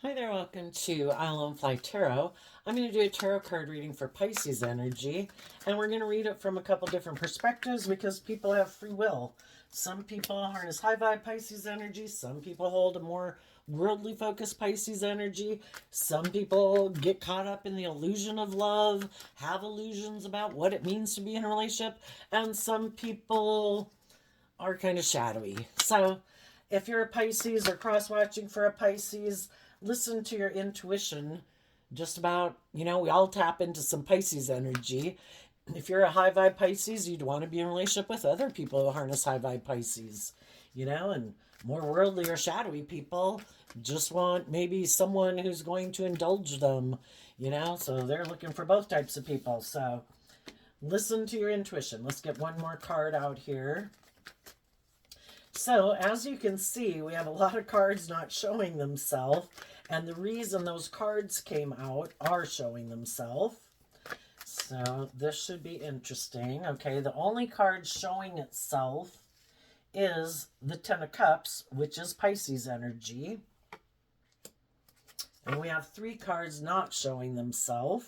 Hi there, welcome to Island Fly Tarot. I'm going to do a tarot card reading for Pisces energy, and we're going to read it from a couple different perspectives because people have free will. Some people harness high vibe Pisces energy, some people hold a more worldly focused Pisces energy, some people get caught up in the illusion of love, have illusions about what it means to be in a relationship, and some people are kind of shadowy. So, if you're a Pisces or cross watching for a Pisces, listen to your intuition. Just about, we all tap into some Pisces energy. If you're a high vibe Pisces, you'd want to be in a relationship with other people who harness high vibe Pisces, and more worldly or shadowy people just want maybe someone who's going to indulge them, so they're looking for both types of people. So listen to your intuition. Let's get one more card out here. So, as you can see, we have a lot of cards not showing themselves, and the reason those cards came out are showing themselves. So, this should be interesting. Okay, the only card showing itself is the Ten of Cups, which is Pisces energy. And we have three cards not showing themselves.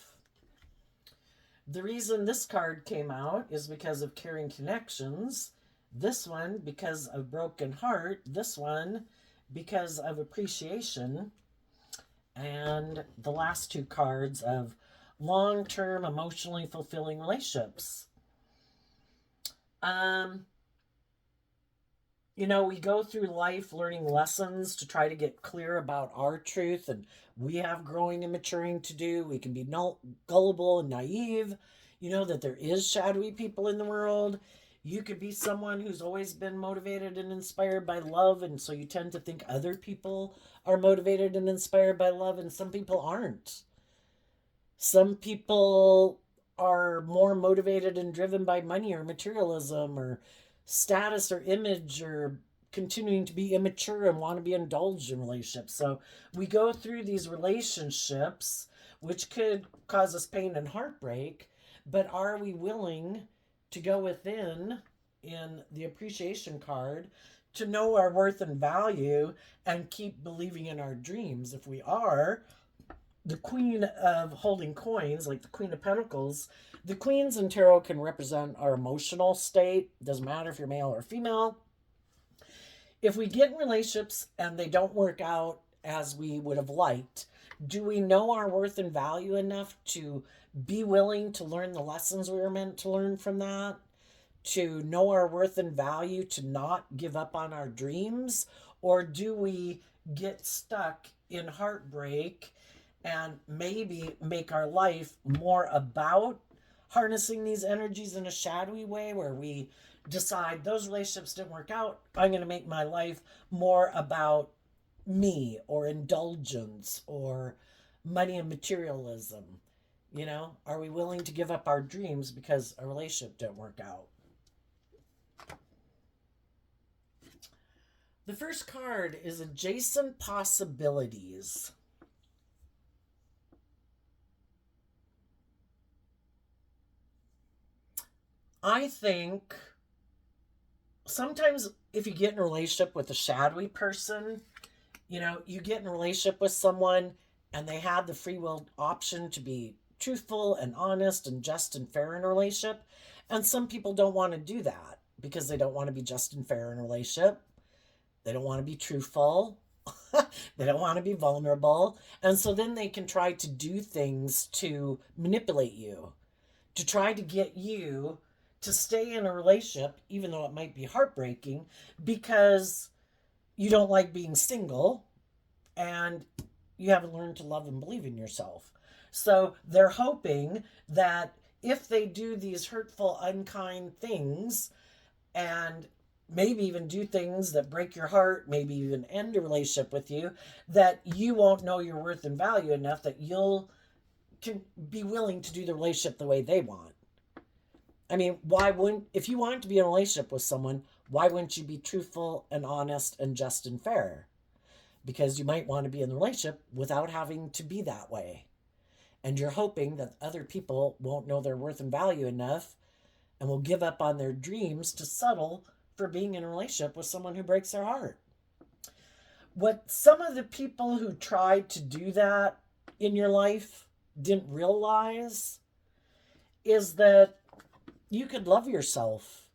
The reason this card came out is because of caring connections. This one because of broken heart. This one because of appreciation. And the last two cards of long-term emotionally fulfilling relationships. We go through life learning lessons to try to get clear about our truth, and we have growing and maturing to do. We can be gullible and naive, that there is shadowy people in the world. You could be someone who's always been motivated and inspired by love, and so you tend to think other people are motivated and inspired by love, and some people aren't. Some people are more motivated and driven by money or materialism or status or image or continuing to be immature and want to be indulged in relationships. So we go through these relationships, which could cause us pain and heartbreak, but are we willing to go within in the appreciation card to know our worth and value and keep believing in our dreams? If we are, the queen of holding coins, like the queen of pentacles, the queens in tarot can represent our emotional state. Doesn't matter if you're male or female. If we get in relationships and they don't work out as we would have liked, do we know our worth and value enough to be willing to learn the lessons we were meant to learn from that? To know our worth and value, to not give up on our dreams? Or do we get stuck in heartbreak and maybe make our life more about harnessing these energies in a shadowy way where we decide those relationships didn't work out? I'm going to make my life more about me or indulgence or money and materialism. Are we willing to give up our dreams because a relationship didn't work out? The first card is Adjacent Possibilities. I think sometimes if you get in a relationship with a shadowy person, you get in a relationship with someone and they have the free will option to be truthful and honest and just and fair in a relationship. And some people don't want to do that because they don't want to be just and fair in a relationship. They don't want to be truthful. They don't want to be vulnerable. And so then they can try to do things to manipulate you, to try to get you to stay in a relationship, even though it might be heartbreaking, because you don't like being single and you haven't learned to love and believe in yourself. So they're hoping that if they do these hurtful, unkind things and maybe even do things that break your heart, maybe even end a relationship with you, that you won't know your worth and value enough that you'll can be willing to do the relationship the way they want. I mean, why wouldn't, if you want to be in a relationship with someone, why wouldn't you be truthful and honest and just and fair? Because you might want to be in the relationship without having to be that way. And you're hoping that other people won't know their worth and value enough and will give up on their dreams to settle for being in a relationship with someone who breaks their heart. What some of the people who tried to do that in your life didn't realize is that you could love yourself,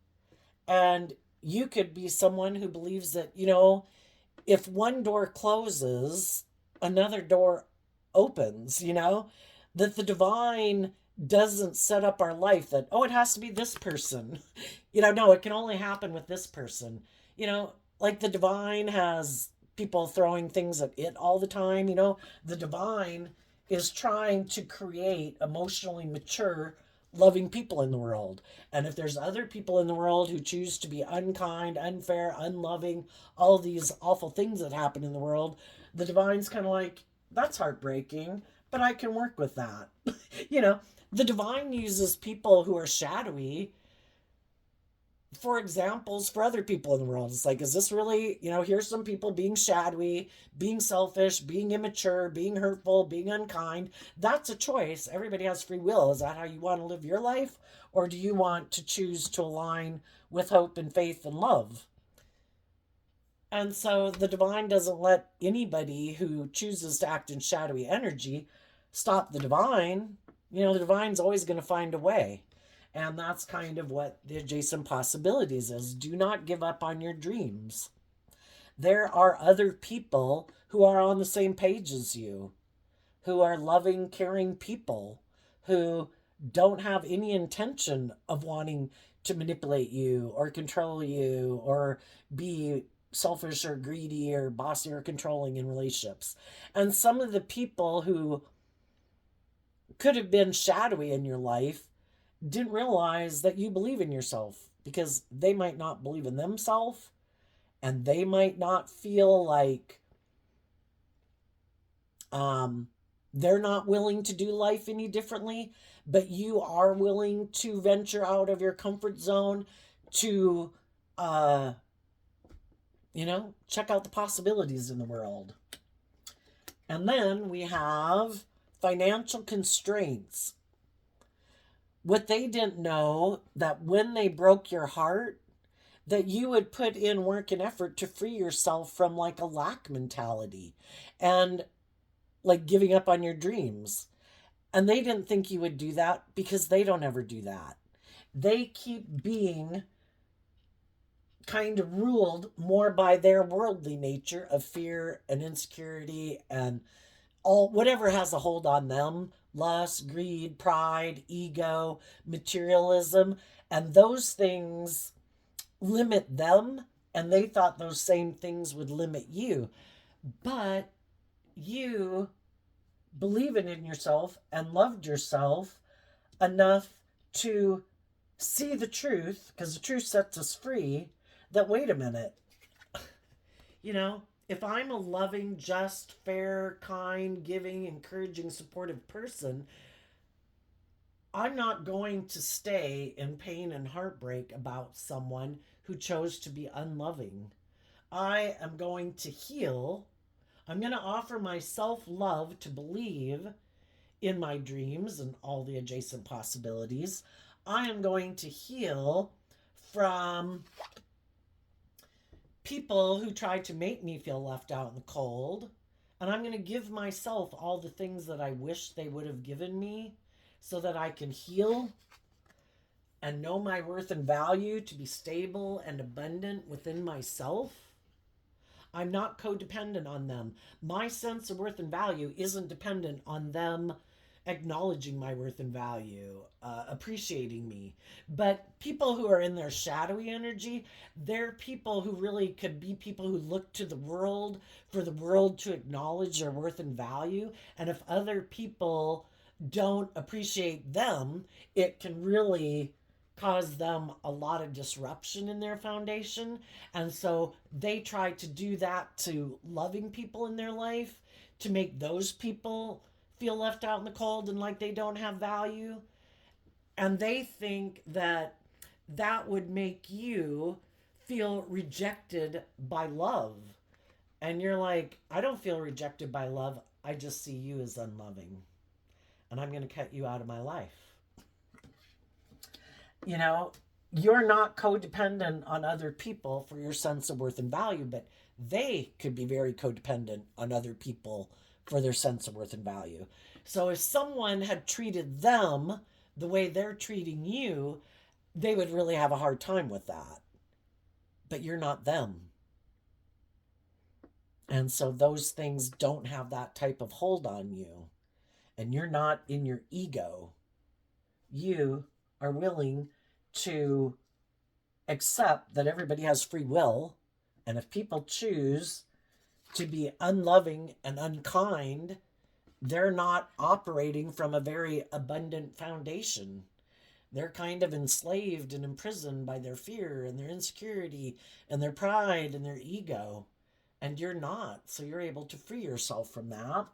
and you could be someone who believes that, if one door closes, another door opens, that the divine doesn't set up our life that, oh, it has to be this person. No, it can only happen with this person. Like the divine has people throwing things at it all the time. The divine is trying to create emotionally mature, loving people in the world. And if there's other people in the world who choose to be unkind, unfair, unloving, all these awful things that happen in the world, the divine's kind of like, that's heartbreaking, but I can work with that. you know, the divine uses people who are shadowy for examples for other people in the world. It's like, is this really, here's some people being shadowy, being selfish, being immature, being hurtful, being unkind. That's a choice. Everybody has free will. Is that how you want to live your life? Or do you want to choose to align with hope and faith and love? And so the divine doesn't let anybody who chooses to act in shadowy energy stop the divine. The divine's always going to find a way. And that's kind of what the adjacent possibilities is. Do not give up on your dreams. There are other people who are on the same page as you, who are loving, caring people, who don't have any intention of wanting to manipulate you or control you or be selfish or greedy or bossy or controlling in relationships. And some of the people who could have been shadowy in your life didn't realize that you believe in yourself, because they might not believe in themselves, and they might not feel like they're not willing to do life any differently, but you are willing to venture out of your comfort zone to check out the possibilities in the world. And then we have financial constraints. What they didn't know, that when they broke your heart, that you would put in work and effort to free yourself from like a lack mentality and like giving up on your dreams. And they didn't think you would do that because they don't ever do that. They keep being kind of ruled more by their worldly nature of fear and insecurity and all whatever has a hold on them: lust, greed, pride, ego, materialism. And those things limit them, and they thought those same things would limit you. But you believing in yourself and loved yourself enough to see the truth, because the truth sets us free, that wait a minute, you know, if I'm a loving, just, fair, kind, giving, encouraging, supportive person, I'm not going to stay in pain and heartbreak about someone who chose to be unloving. I am going to heal. I'm going to offer myself love to believe in my dreams and all the adjacent possibilities. I am going to heal from people who tried to make me feel left out in the cold. And I'm going to give myself all the things that I wish they would have given me so that I can heal and know my worth and value, to be stable and abundant within myself. I'm not codependent on them. My sense of worth and value isn't dependent on them acknowledging my worth and value, appreciating me. But people who are in their shadowy energy, they're people who really could be people who look to the world for the world to acknowledge their worth and value. And if other people don't appreciate them, it can really cause them a lot of disruption in their foundation. And so they try to do that to loving people in their life, to make those people feel left out in the cold and like they don't have value. And they think that that would make you feel rejected by love. And you're like, I don't feel rejected by love. I just see you as unloving. And I'm going to cut you out of my life. You know, you're not codependent on other people for your sense of worth and value, but they could be very codependent on other people for their sense of worth and value. So if someone had treated them the way they're treating you, they would really have a hard time with that. But you're not them. And so those things don't have that type of hold on you. And you're not in your ego. You are willing to accept that everybody has free will. And if people choose to be unloving and unkind, they're not operating from a very abundant foundation. They're kind of enslaved and imprisoned by their fear and their insecurity and their pride and their ego. And you're not. So you're able to free yourself from that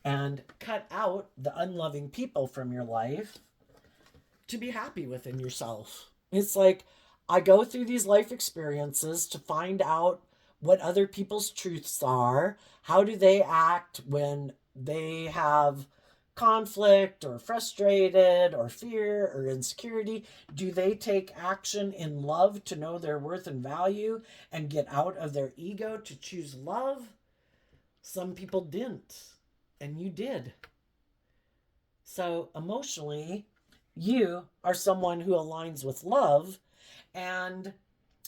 and cut out the unloving people from your life to be happy within yourself. It's like I go through these life experiences to find out what other people's truths are. How do they act when they have conflict or frustrated or fear or insecurity? Do they take action in love to know their worth and value and get out of their ego to choose love? Some people didn't, and you did. So emotionally, you are someone who aligns with love, and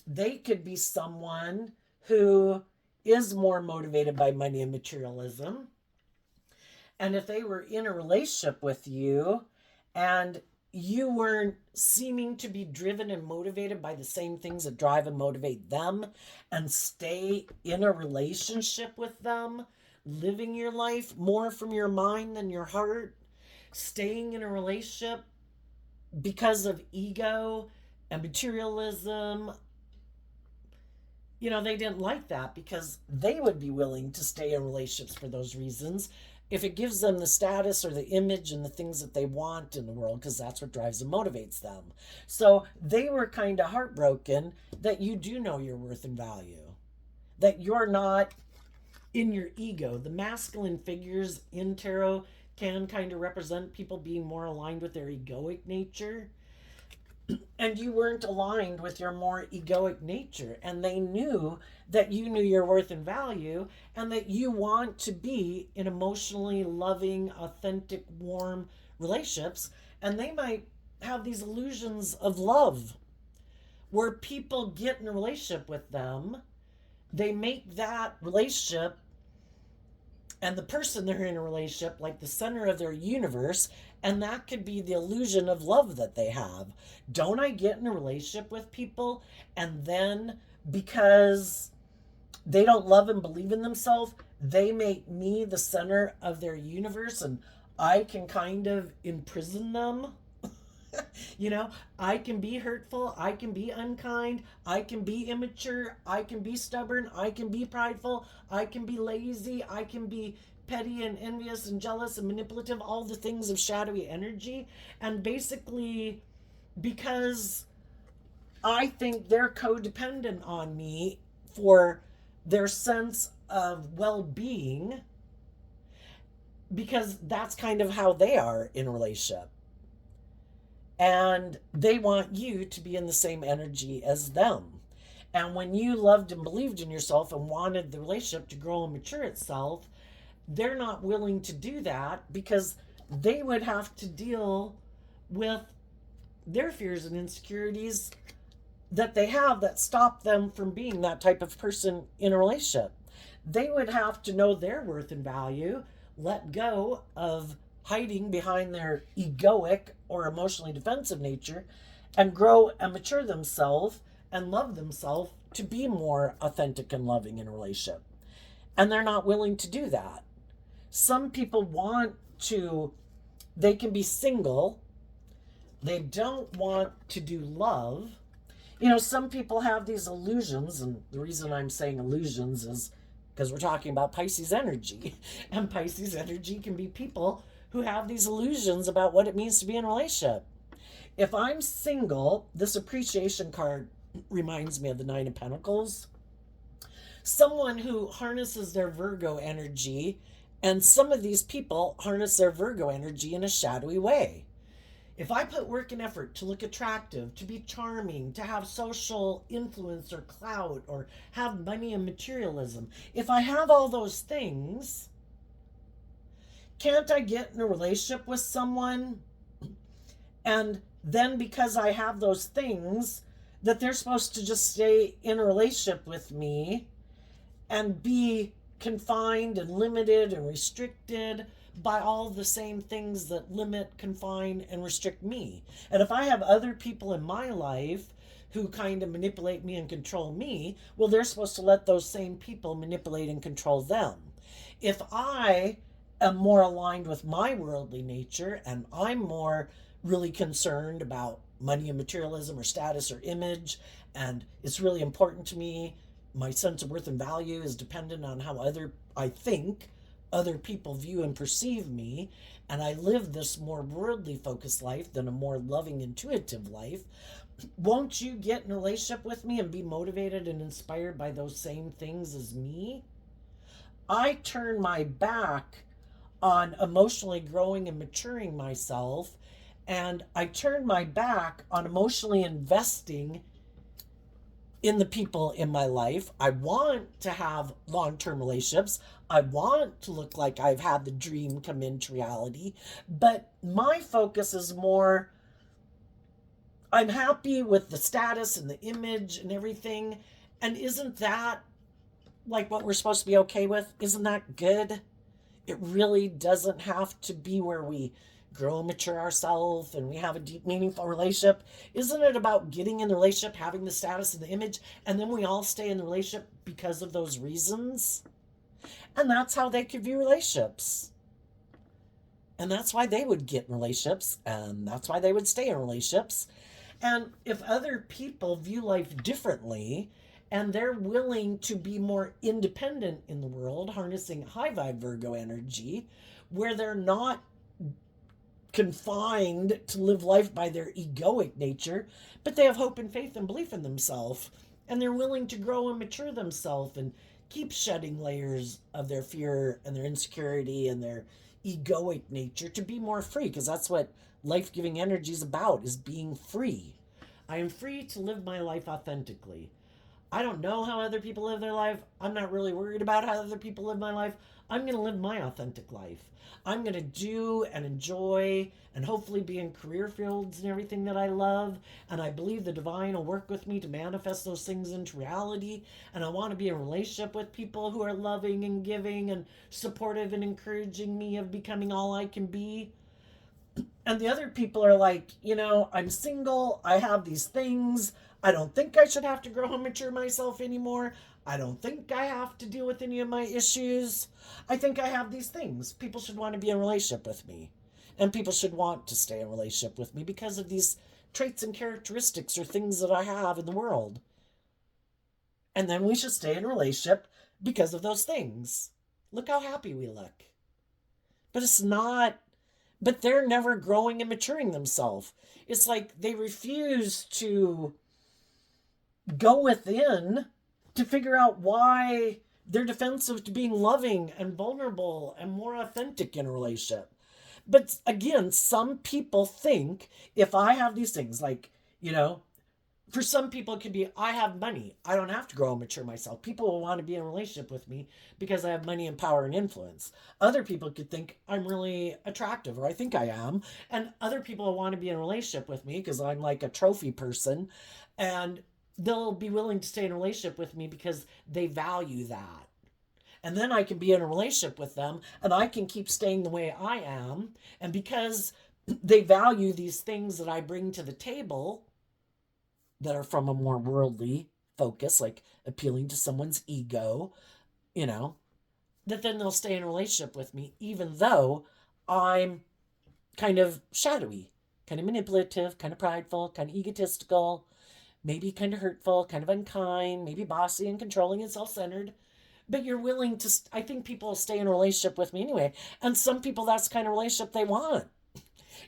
they could be someone who is more motivated by money and materialism. And if they were in a relationship with you and you weren't seeming to be driven and motivated by the same things that drive and motivate them, and stay in a relationship with them, living your life more from your mind than your heart, staying in a relationship because of ego and materialism, they didn't like that because they would be willing to stay in relationships for those reasons if it gives them the status or the image and the things that they want in the world, because that's what drives and motivates them. So they were kind of heartbroken that you do know your worth and value, that you're not in your ego. The masculine figures in tarot can kind of represent people being more aligned with their egoic nature. And you weren't aligned with your more egoic nature. And they knew that you knew your worth and value and that you want to be in emotionally loving, authentic, warm relationships. And they might have these illusions of love where people get in a relationship with them. They make that relationship and the person they're in a relationship like the center of their universe, and that could be the illusion of love that they have. Don't I get in a relationship with people and then because they don't love and believe in themselves, they make me the center of their universe and I can kind of imprison them? I can be hurtful, I can be unkind, I can be immature, I can be stubborn, I can be prideful, I can be lazy, I can be petty and envious and jealous and manipulative, all the things of shadowy energy. And basically, because I think they're codependent on me for their sense of well being, because that's kind of how they are in a relationship. And they want you to be in the same energy as them. And when you loved and believed in yourself and wanted the relationship to grow and mature itself, they're not willing to do that because they would have to deal with their fears and insecurities that they have that stop them from being that type of person in a relationship. They would have to know their worth and value, let go of hiding behind their egoic or emotionally defensive nature, and grow and mature themselves and love themselves to be more authentic and loving in a relationship. And they're not willing to do that. Some people they can be single, they don't want to do love. Some people have these illusions, and the reason I'm saying illusions is because we're talking about Pisces energy. And Pisces energy can be people who have these illusions about what it means to be in a relationship. If I'm single, this appreciation card reminds me of the Nine of Pentacles. Someone who harnesses their Virgo energy, and some of these people harness their Virgo energy in a shadowy way. If I put work and effort to look attractive, to be charming, to have social influence or clout, or have money and materialism, if I have all those things, can't I get in a relationship with someone and then because I have those things, that they're supposed to just stay in a relationship with me and be confined and limited and restricted by all the same things that limit, confine, and restrict me. And if I have other people in my life who kind of manipulate me and control me, well, they're supposed to let those same people manipulate and control them. If I am more aligned with my worldly nature and I'm more really concerned about money and materialism or status or image, and it's really important to me, my sense of worth and value is dependent on how I think other people view and perceive me, and I live this more worldly focused life than a more loving intuitive life, won't you get in a relationship with me and be motivated and inspired by those same things as me? I turn my back on emotionally growing and maturing myself, and I turn my back on emotionally investing in the people in my life. I want to have long term relationships. I want to look like I've had the dream come into reality. But my focus is more, I'm happy with the status and the image and everything. And isn't that like what we're supposed to be okay with? Isn't that good? It really doesn't have to be where we grow and mature ourselves and we have a deep, meaningful relationship. Isn't it about getting in the relationship, having the status and the image, and then we all stay in the relationship because of those reasons? And that's how they could view relationships. And that's why they would get in relationships, and that's why they would stay in relationships. And if other people view life differently and they're willing to be more independent in the world, harnessing high vibe Virgo energy, where they're not confined to live life by their egoic nature, but they have hope and faith and belief in themselves, and they're willing to grow and mature themselves and keep shedding layers of their fear and their insecurity and their egoic nature to be more free, because that's what life-giving energy is about, is being free. I am free to live my life authentically. I don't know how other people live their life. I'm not really worried about how other people live my life. I'm going to live my authentic life. I'm going to do and enjoy and hopefully be in career fields and everything that I love. And I believe the divine will work with me to manifest those things into reality. And I want to be in a relationship with people who are loving and giving and supportive and encouraging me of becoming all I can be. And the other people are like, I'm single, I have these things, I don't think I should have to grow and mature myself anymore. I don't think I have to deal with any of my issues. I think I have these things. People should want to be in a relationship with me. And people should want to stay in a relationship with me because of these traits and characteristics or things that I have in the world. And then we should stay in a relationship because of those things. Look how happy we look. But it's not, but they're never growing and maturing themselves. It's like they refuse to go within to figure out why they're defensive to being loving and vulnerable and more authentic in a relationship. But again, some people think if I have these things, like, for some people it could be, I have money, I don't have to grow and mature myself. People will want to be in a relationship with me because I have money and power and influence. Other people could think I'm really attractive, or I think I am. And other people will want to be in a relationship with me because I'm like a trophy person. And they'll be willing to stay in a relationship with me because they value that. And then I can be in a relationship with them and I can keep staying the way I am. And because they value these things that I bring to the table that are from a more worldly focus, like appealing to someone's ego, that then they'll stay in a relationship with me, even though I'm kind of shadowy, kind of manipulative, kind of prideful, kind of egotistical, maybe kind of hurtful, kind of unkind, maybe bossy and controlling and self-centered. But you're willing to, I think people will stay in a relationship with me anyway. And some people, that's the kind of relationship they want.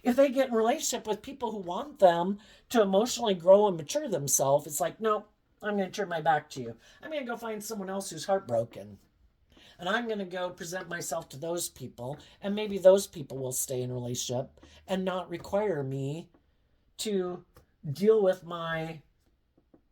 If they get in a relationship with people who want them to emotionally grow and mature themselves, it's like, no, I'm going to turn my back to you. I'm going to go find someone else who's heartbroken. And I'm going to go present myself to those people. And maybe those people will stay in a relationship and not require me to deal with my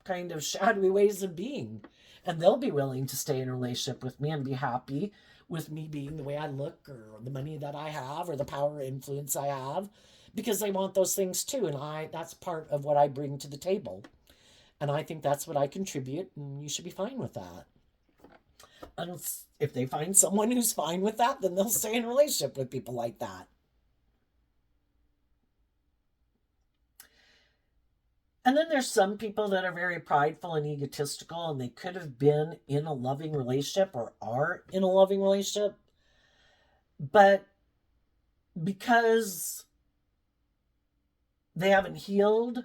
kind of shadowy ways of being. And they'll be willing to stay in a relationship with me and be happy with me being the way I look or the money that I have or the power or influence I have because they want those things too. And that's part of what I bring to the table. And I think that's what I contribute, and you should be fine with that. And if they find someone who's fine with that, then they'll stay in a relationship with people like that. And then there's some people that are very prideful and egotistical, and they could have been in a loving relationship or are in a loving relationship. But because they haven't healed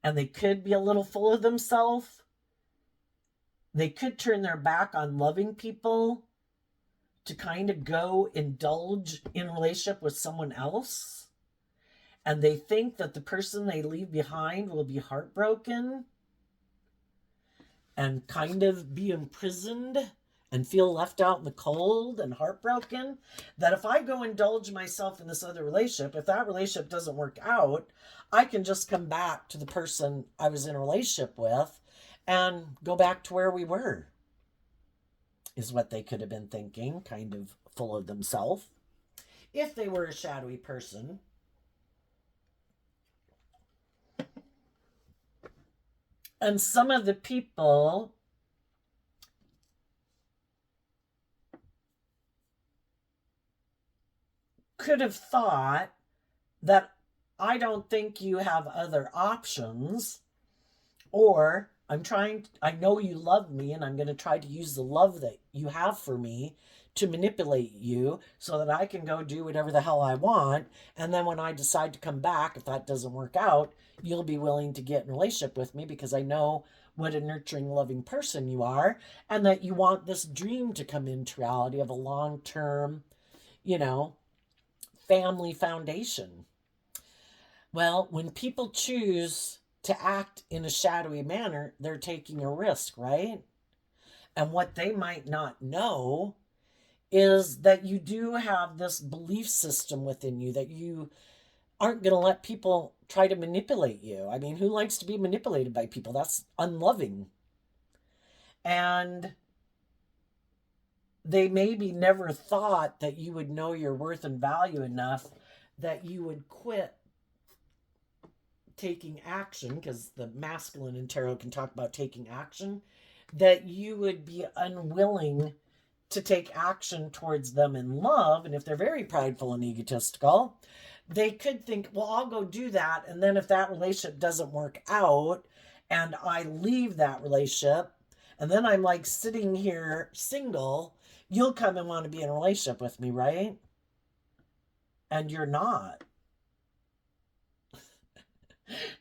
and they could be a little full of themselves, they could turn their back on loving people to kind of go indulge in a relationship with someone else. And they think that the person they leave behind will be heartbroken and kind of be imprisoned and feel left out in the cold and heartbroken. That if I go indulge myself in this other relationship, if that relationship doesn't work out, I can just come back to the person I was in a relationship with and go back to where we were, is what they could have been thinking, kind of full of themselves, if they were a shadowy person. And some of the people could have thought that I don't think you have other options, or I know you love me and I'm going to try to use the love that you have for me to manipulate you so that I can go do whatever the hell I want. And then when I decide to come back, if that doesn't work out, you'll be willing to get in a relationship with me because I know what a nurturing, loving person you are, and that you want this dream to come into reality of a long term, you know, family foundation. Well, when people choose to act in a shadowy manner, they're taking a risk, right? And what they might not know is that you do have this belief system within you that you aren't going to let people try to manipulate you. I mean, who likes to be manipulated by people? That's unloving. And they maybe never thought that you would know your worth and value enough that you would quit taking action, because the masculine in tarot can talk about taking action, that you would be unwilling to take action towards them in love. And if they're very prideful and egotistical, they could think, well, I'll go do that. And then if that relationship doesn't work out and I leave that relationship, and then I'm like sitting here single, you'll come and want to be in a relationship with me, right? And you're not.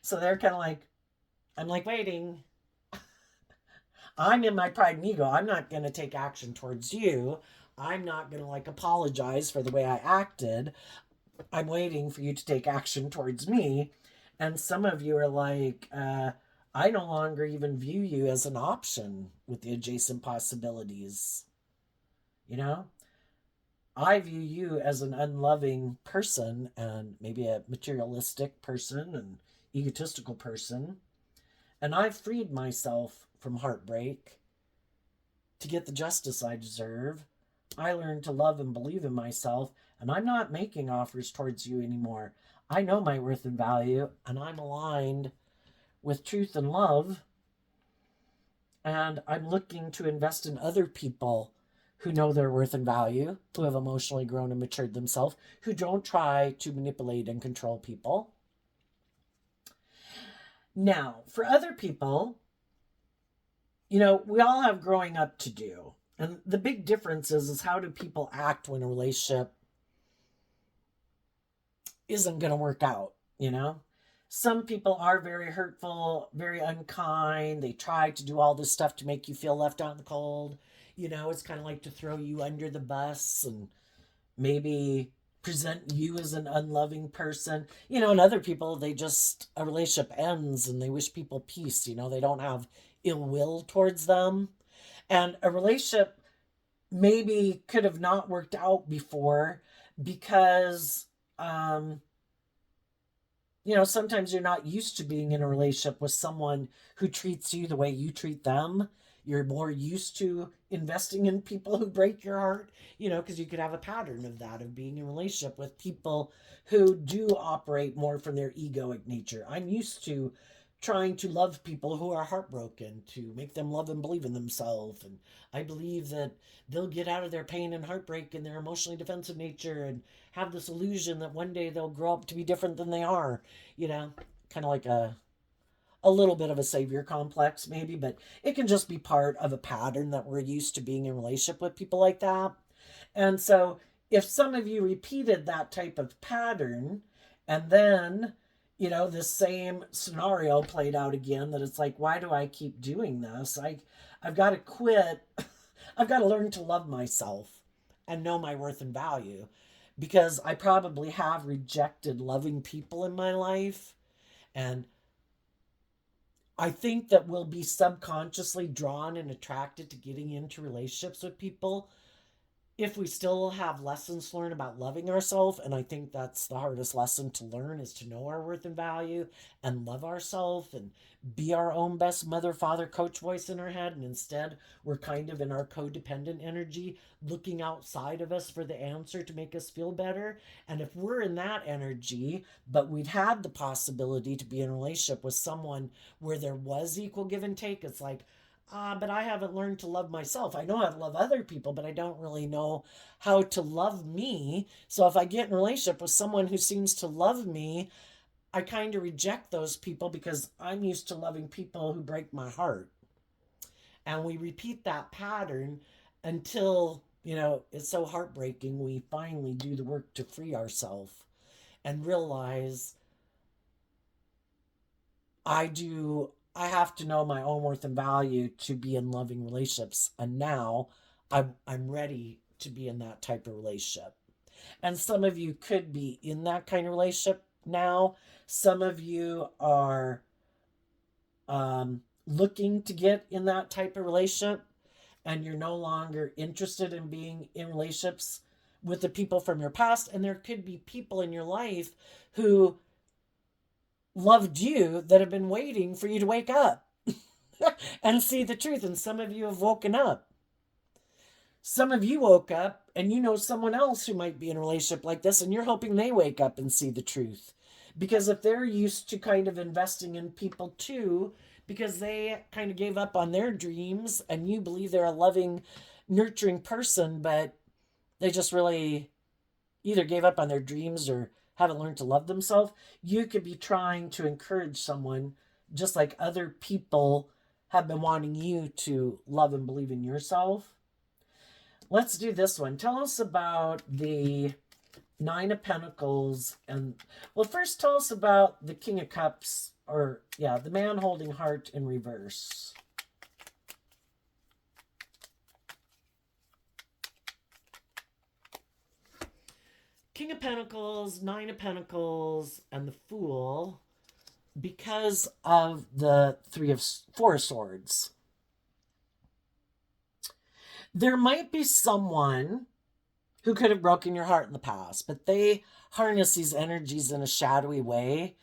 So they're kind of like, I'm like waiting. I'm in my pride and ego. I'm not going to take action towards you. I'm not going to like apologize for the way I acted. I'm waiting for you to take action towards me. And some of you are like, I no longer even view you as an option with the adjacent possibilities. You know, I view you as an unloving person and maybe a materialistic person and egotistical person. And I've freed myself from heartbreak to get the justice I deserve. I learned to love and believe in myself, and I'm not making offers towards you anymore. I know my worth and value, and I'm aligned with truth and love. And I'm looking to invest in other people who know their worth and value, who have emotionally grown and matured themselves, who don't try to manipulate and control people. Now, for other people, you know, we all have growing up to do. And the big difference is how do people act when a relationship isn't going to work out, you know? Some people are very hurtful, very unkind. They try to do all this stuff to make you feel left out in the cold. You know, it's kind of like to throw you under the bus and maybe present you as an unloving person. You know, and other people, a relationship ends and they wish people peace. You know, they don't have ill will towards them. And a relationship maybe could have not worked out before because um, sometimes you're not used to being in a relationship with someone who treats you the way you treat them. You're more used to investing in people who break your heart, because you could have a pattern of that, of being in a relationship with people who do operate more from their egoic nature. I'm used to trying to love people who are heartbroken, to make them love and believe in themselves. And I believe that they'll get out of their pain and heartbreak and their emotionally defensive nature and have this illusion that one day they'll grow up to be different than they are, you know, kind of like a little bit of a savior complex maybe, but it can just be part of a pattern that we're used to being in relationship with people like that. And so if some of you repeated that type of pattern and then this same scenario played out again, that it's like, why do I keep doing this? I've got to quit. I've got to learn to love myself and know my worth and value, because I probably have rejected loving people in my life. And I think that we'll be subconsciously drawn and attracted to getting into relationships with people if we still have lessons to learn about loving ourselves. And I think that's the hardest lesson to learn, is to know our worth and value and love ourselves and be our own best mother, father, coach voice in our head. And instead, we're kind of in our codependent energy, looking outside of us for the answer to make us feel better. And if we're in that energy, but we'd had the possibility to be in a relationship with someone where there was equal give and take, it's like, but I haven't learned to love myself. I know how to love other people, but I don't really know how to love me. So if I get in a relationship with someone who seems to love me, I kind of reject those people because I'm used to loving people who break my heart. And we repeat that pattern until, it's so heartbreaking. We finally do the work to free ourselves and realize I have to know my own worth and value to be in loving relationships. And now I'm ready to be in that type of relationship. And some of you could be in that kind of relationship now. Some of you are looking to get in that type of relationship, and you're no longer interested in being in relationships with the people from your past. And there could be people in your life who loved you that have been waiting for you to wake up and see the truth. And some of you have woken up. Some of you woke up and you know someone else who might be in a relationship like this, and you're hoping they wake up and see the truth. Because if they're used to kind of investing in people too, because they kind of gave up on their dreams, and you believe they're a loving, nurturing person, but they just really either gave up on their dreams or haven't learned to love themselves, you could be trying to encourage someone just like other people have been wanting you to love and believe in yourself. Let's do this one. Tell us about the Nine of Pentacles. And, well, first tell us about the King of Cups, or, yeah, the man holding heart in reverse. King of Pentacles, Nine of Pentacles, and the Fool, because of the Four of Swords. There might be someone who could have broken your heart in the past, but they harness these energies in a shadowy way.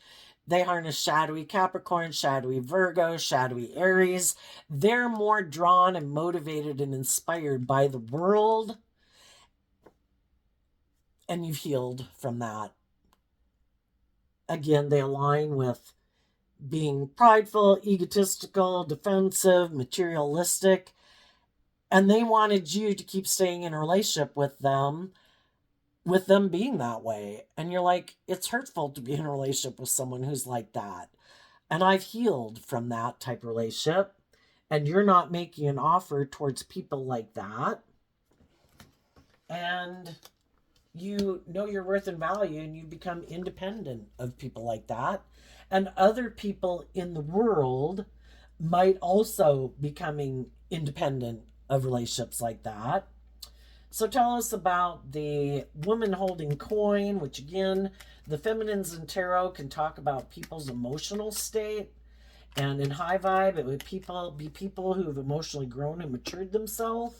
They harness shadowy Capricorn, shadowy Virgo, shadowy Aries. They're more drawn and motivated and inspired by the world. And you've healed from that. Again, they align with being prideful, egotistical, defensive, materialistic. And they wanted you to keep staying in a relationship with them being that way. And you're like, it's hurtful to be in a relationship with someone who's like that. And I've healed from that type of relationship. And you're not making an offer towards people like that. And you know your worth and value, and you become independent of people like that. And other people in the world might also becoming independent of relationships like that. So tell us about the woman holding coin, which again, the feminines in tarot can talk about people's emotional state. And in high vibe, it would be people who have emotionally grown and matured themselves.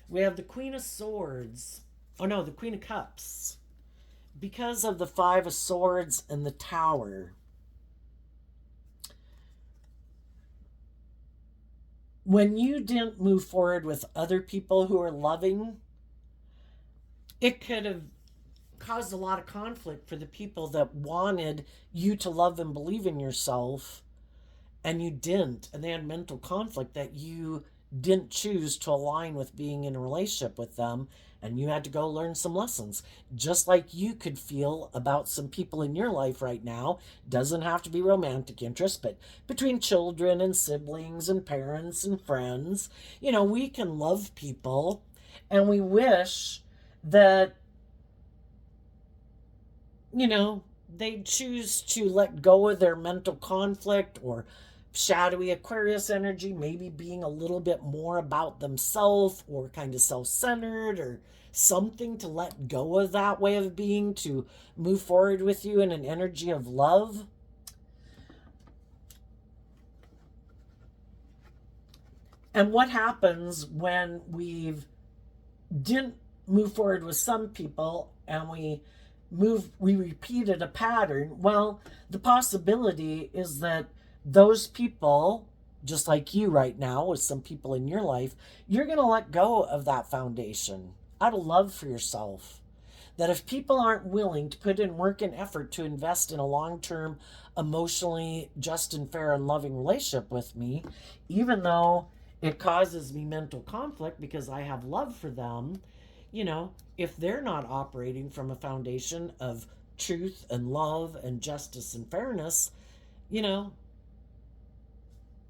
We have the Queen of Swords. Oh no, the Queen of Cups. Because of the Five of Swords and the Tower, when you didn't move forward with other people who are loving, it could have caused a lot of conflict for the people that wanted you to love and believe in yourself, and you didn't, and they had mental conflict that you didn't choose to align with being in a relationship with them, and you had to go learn some lessons, just like you could feel about some people in your life right now. Doesn't have to be romantic interest, but between children and siblings and parents and friends, we can love people, and we wish that they choose to let go of their mental conflict or shadowy Aquarius energy, maybe being a little bit more about themselves or kind of self centered or something, to let go of that way of being, to move forward with you in an energy of love. And what happens when we've didn't move forward with some people and we repeated a pattern? Well, the possibility is that those people, just like you right now with some people in your life, you're going to let go of that foundation out of love for yourself. That if people aren't willing to put in work and effort to invest in a long-term, emotionally just and fair and loving relationship with me, even though it causes me mental conflict because I have love for them, if they're not operating from a foundation of truth and love and justice and fairness, you know,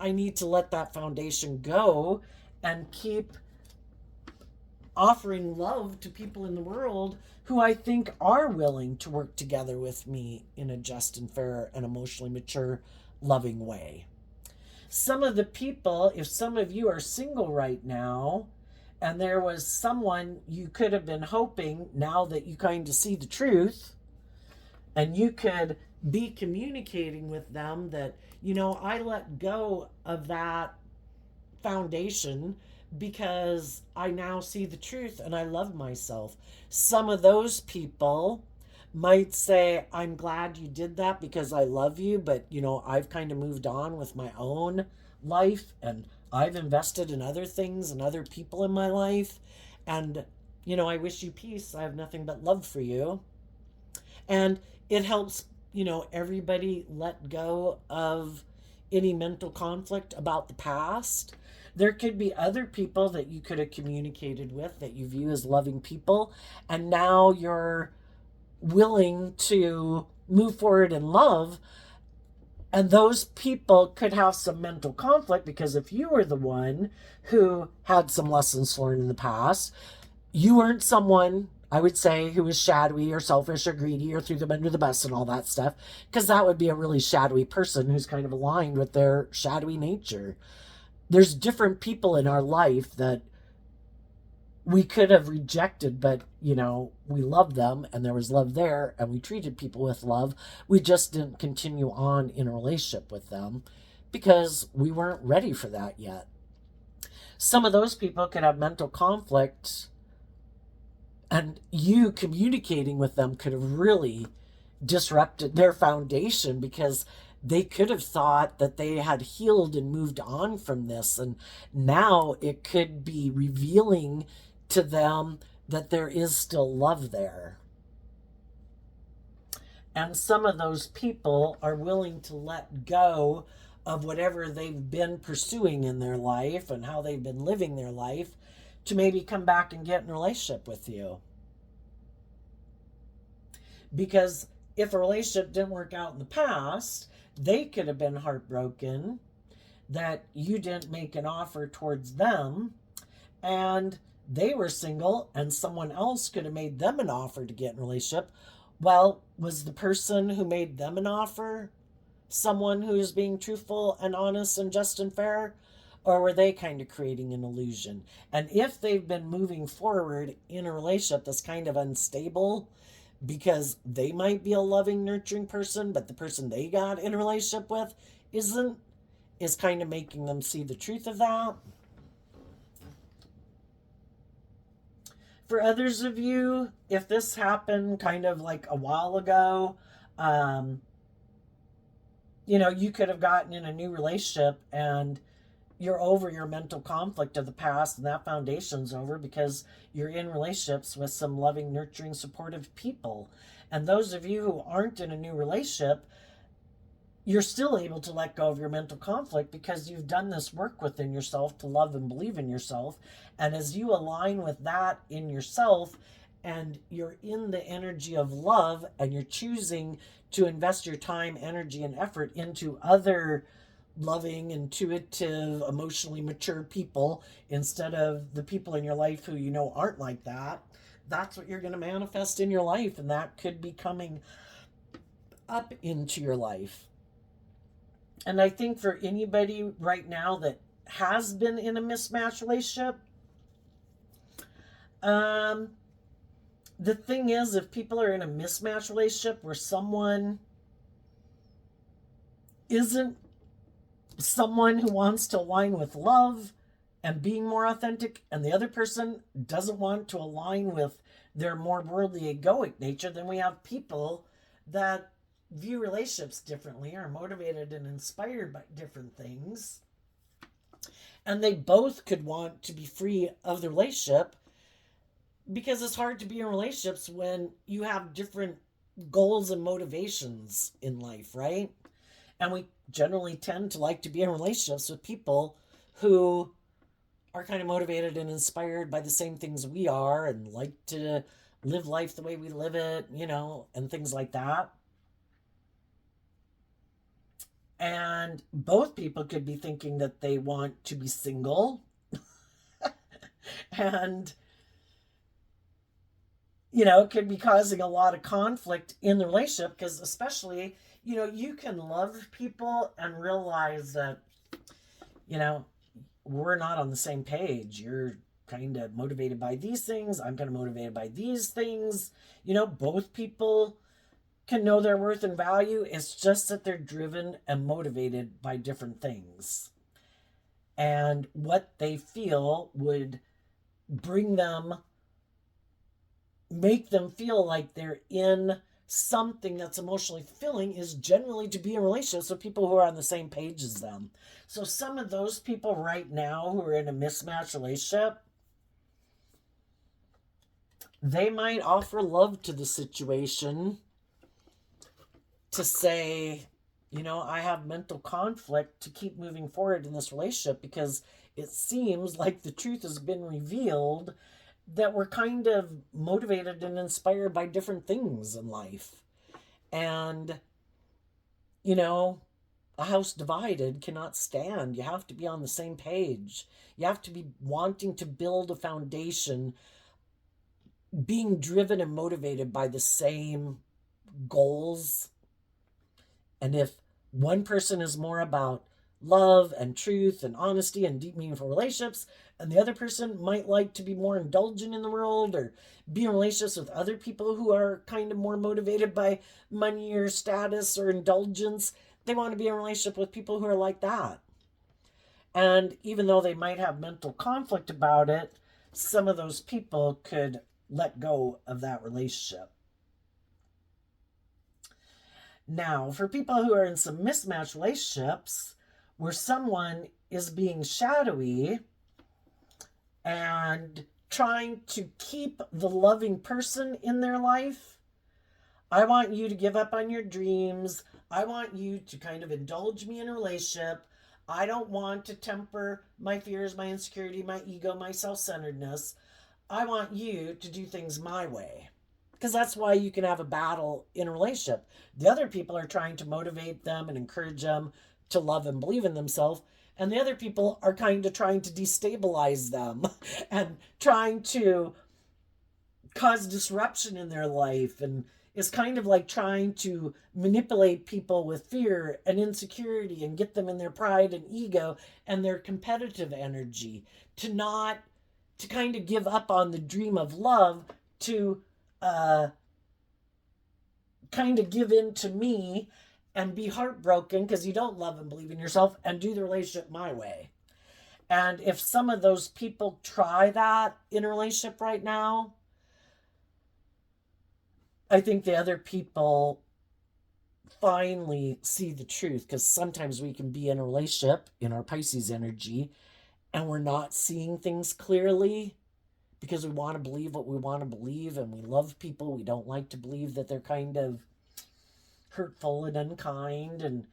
I need to let that foundation go and keep offering love to people in the world who I think are willing to work together with me in a just and fair and emotionally mature, loving way. Some of the people, if some of you are single right now, and there was someone you could have been hoping, now that you kind of see the truth, and you could be communicating with them that, I let go of that foundation because I now see the truth and I love myself. Some of those people might say, I'm glad you did that because I love you, but I've kind of moved on with my own life and I've invested in other things and other people in my life. And, I wish you peace. I have nothing but love for you. And it helps, everybody let go of any mental conflict about the past. There could be other people that you could have communicated with that you view as loving people, and now you're willing to move forward in love. And those people could have some mental conflict because if you were the one who had some lessons learned in the past, you weren't someone, I would say, who was shadowy or selfish or greedy or threw them under the bus and all that stuff, because that would be a really shadowy person who's kind of aligned with their shadowy nature. There's different people in our life that we could have rejected, but we loved them and there was love there and we treated people with love. We just didn't continue on in a relationship with them because we weren't ready for that yet. Some of those people could have mental conflict, and you communicating with them could have really disrupted their foundation because they could have thought that they had healed and moved on from this, and now it could be revealing to them that there is still love there. And some of those people are willing to let go of whatever they've been pursuing in their life and how they've been living their life to maybe come back and get in a relationship with you. Because if a relationship didn't work out in the past, they could have been heartbroken that you didn't make an offer towards them, and they were single and someone else could have made them an offer to get in a relationship. Well, was the person who made them an offer someone who is being truthful and honest and just and fair? Or were they kind of creating an illusion? And if they've been moving forward in a relationship that's kind of unstable because they might be a loving, nurturing person, but the person they got in a relationship with isn't, is kind of making them see the truth of that. For others of you, if this happened kind of like a while ago, um, you could have gotten in a new relationship and you're over your mental conflict of the past, and that foundation's over because you're in relationships with some loving, nurturing, supportive people. And those of you who aren't in a new relationship, you're still able to let go of your mental conflict because you've done this work within yourself to love and believe in yourself. And as you align with that in yourself and you're in the energy of love and you're choosing to invest your time, energy, and effort into other loving, intuitive, emotionally mature people instead of the people in your life who aren't like that, that's what you're going to manifest in your life. And that could be coming up into your life. And I think for anybody right now that has been in a mismatched relationship, the thing is, if people are in a mismatched relationship where someone isn't someone who wants to align with love and being more authentic, and the other person doesn't want to align with their more worldly egoic nature, then we have people that view relationships differently, are motivated and inspired by different things, and they both could want to be free of the relationship, because it's hard to be in relationships when you have different goals and motivations in life, right? And we generally tend to like to be in relationships with people who are kind of motivated and inspired by the same things we are and like to live life the way we live it, and things like that. And both people could be thinking that they want to be single. And, it could be causing a lot of conflict in the relationship because, especially, you can love people and realize that, we're not on the same page. You're kind of motivated by these things. I'm kind of motivated by these things. Both people can know their worth and value. It's just that they're driven and motivated by different things. And what they feel would bring them, make them feel like they're in something that's emotionally fulfilling is generally to be in relationships with people who are on the same page as them. So some of those people right now who are in a mismatched relationship, they might offer love to the situation to say, I have mental conflict to keep moving forward in this relationship because it seems like the truth has been revealed that we're kind of motivated and inspired by different things in life. And, a house divided cannot stand. You have to be on the same page. You have to be wanting to build a foundation, being driven and motivated by the same goals. And if one person is more about love and truth and honesty and deep, meaningful relationships, and the other person might like to be more indulgent in the world or be in relationships with other people who are kind of more motivated by money or status or indulgence, they want to be in a relationship with people who are like that. And even though they might have mental conflict about it, some of those people could let go of that relationship. Now, for people who are in some mismatched relationships where someone is being shadowy and trying to keep the loving person in their life, I want you to give up on your dreams. I want you to kind of indulge me in a relationship. I don't want to temper my fears, my insecurity, my ego, my self-centeredness. I want you to do things my way. Because that's why you can have a battle in a relationship. The other people are trying to motivate them and encourage them to love and believe in themselves. And the other people are kind of trying to destabilize them and trying to cause disruption in their life. And it's kind of like trying to manipulate people with fear and insecurity and get them in their pride and ego and their competitive energy to kind of give up on the dream of love, to kind of give in to me and be heartbroken because you don't love and believe in yourself and do the relationship my way. And if some of those people try that in a relationship right now, I think the other people finally see the truth, because sometimes we can be in a relationship in our Pisces energy and we're not seeing things clearly because we want to believe what we want to believe, and we love people. We don't like to believe that they're kind of hurtful and unkind and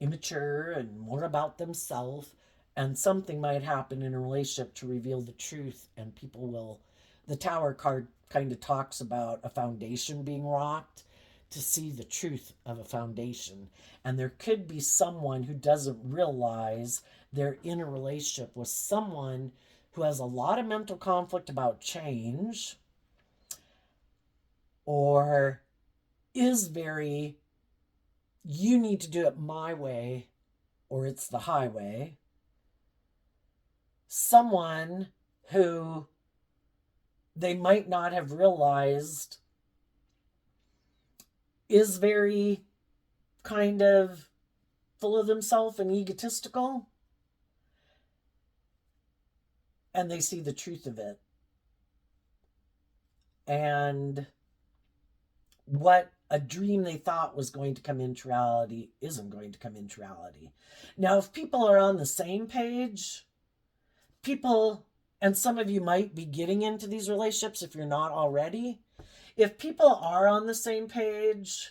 immature and more about themselves. And something might happen in a relationship to reveal the truth, and people will. The Tower card kind of talks about a foundation being rocked to see the truth of a foundation. And there could be someone who doesn't realize they're in a relationship with someone who has a lot of mental conflict about change, or is very, you need to do it my way or it's the highway. Someone who they might not have realized is very kind of full of themselves and egotistical, and they see the truth of it. And what a dream they thought was going to come into reality isn't going to come into reality. Now, if people are on the same page, people, and some of you might be getting into these relationships if you're not already, if people are on the same page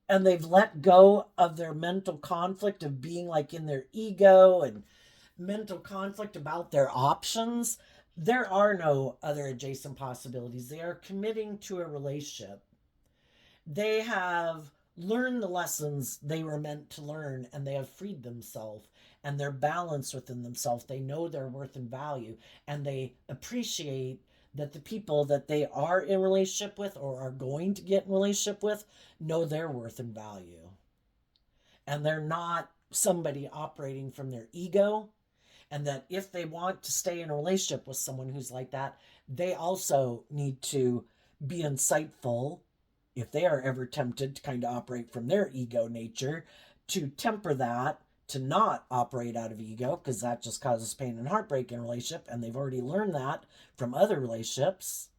and they've let go of their mental conflict of being like in their ego and mental conflict about their options, there are no other adjacent possibilities. They are committing to a relationship. They have learned the lessons they were meant to learn, and they have freed themselves, and they're balanced within themselves. They know their worth and value, and they appreciate that the people that they are in relationship with or are going to get in relationship with know their worth and value. And they're not somebody operating from their ego, and that if they want to stay in a relationship with someone who's like that, they also need to be insightful, if they are ever tempted to kind of operate from their ego nature, to temper that, to not operate out of ego, because that just causes pain and heartbreak in a relationship, and they've already learned that from other relationships.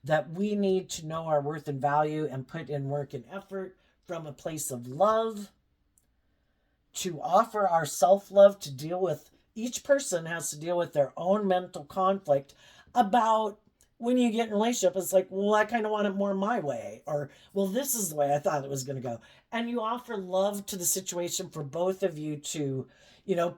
That we need to know our worth and value and put in work and effort from a place of love, to offer our self love, to deal with, each person has to deal with their own mental conflict about, when you get in a relationship, it's like, well, I kind of want it more my way, or, well, this is the way I thought it was going to go. And you offer love to the situation for both of you to,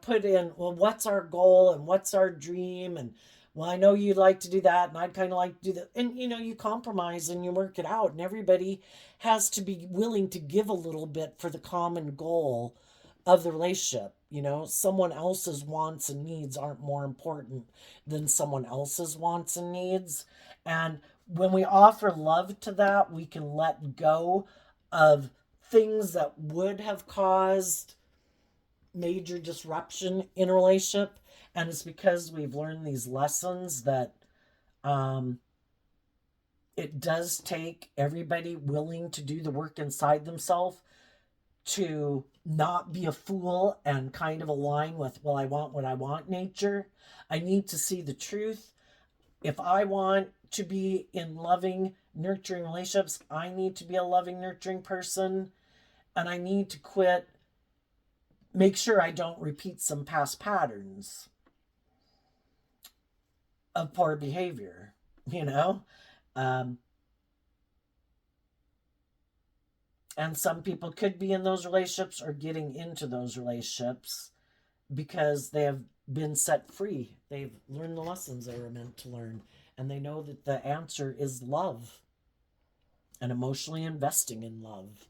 put in, well, what's our goal and what's our dream? And, well, I know you'd like to do that, and I'd kind of like to do that. And, you compromise and you work it out, and everybody has to be willing to give a little bit for the common goal of the relationship. Someone else's wants and needs aren't more important than someone else's wants and needs. And when we offer love to that, we can let go of things that would have caused major disruption in a relationship. And it's because we've learned these lessons that um, it does take everybody willing to do the work inside themselves to not be a fool and kind of align with, well, I want what I want nature. I need to see the truth. If I want to be in loving, nurturing relationships, I need to be a loving, nurturing person. And I need to quit, make sure I don't repeat some past patterns of poor behavior, you know? Um, and some people could be in those relationships or getting into those relationships because they have been set free. They've learned the lessons they were meant to learn. And they know that the answer is love, and emotionally investing in love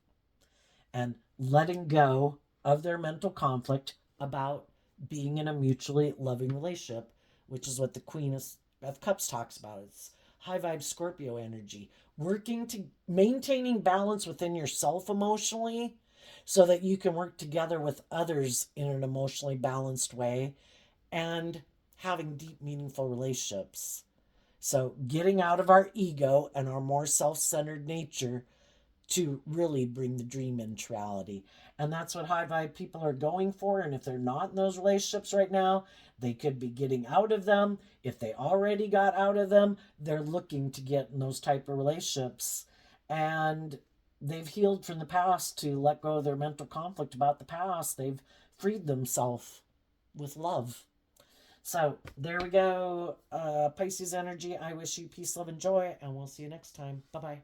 and letting go of their mental conflict about being in a mutually loving relationship, which is what the Queen of Cups talks about. It's high vibe Scorpio energy. Working to maintaining balance within yourself emotionally so that you can work together with others in an emotionally balanced way, and having deep, meaningful relationships. So, getting out of our ego and our more self centered nature to really bring the dream into reality. And that's what high vibe people are going for. And if they're not in those relationships right now, they could be getting out of them. If they already got out of them, they're looking to get in those type of relationships. And they've healed from the past to let go of their mental conflict about the past. They've freed themselves with love. So there we go. Pisces energy. I wish you peace, love, and joy. And we'll see you next time. Bye bye.